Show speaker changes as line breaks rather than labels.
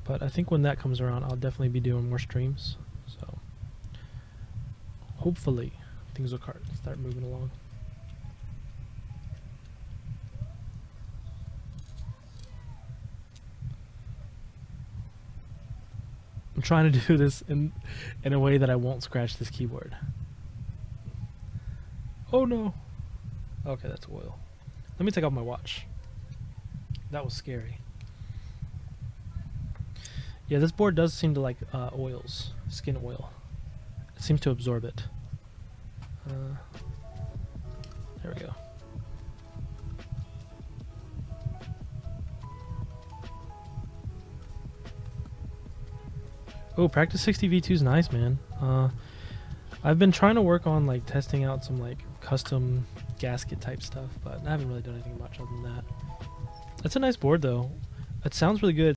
But I think when that comes around, I'll definitely be doing more streams. So hopefully things will start moving along. I'm trying to do this in a way that I won't scratch this keyboard. Oh no. Okay, that's oil. Let me take off my watch. That was scary. Yeah, this board does seem to like oils, skin oil. It seems to absorb it. There we go. Oh, practice 60 V2 is nice, man. I've been trying to work on like testing out some like custom gasket type stuff, but I haven't really done anything much other than that. It's a nice board though. It sounds really good.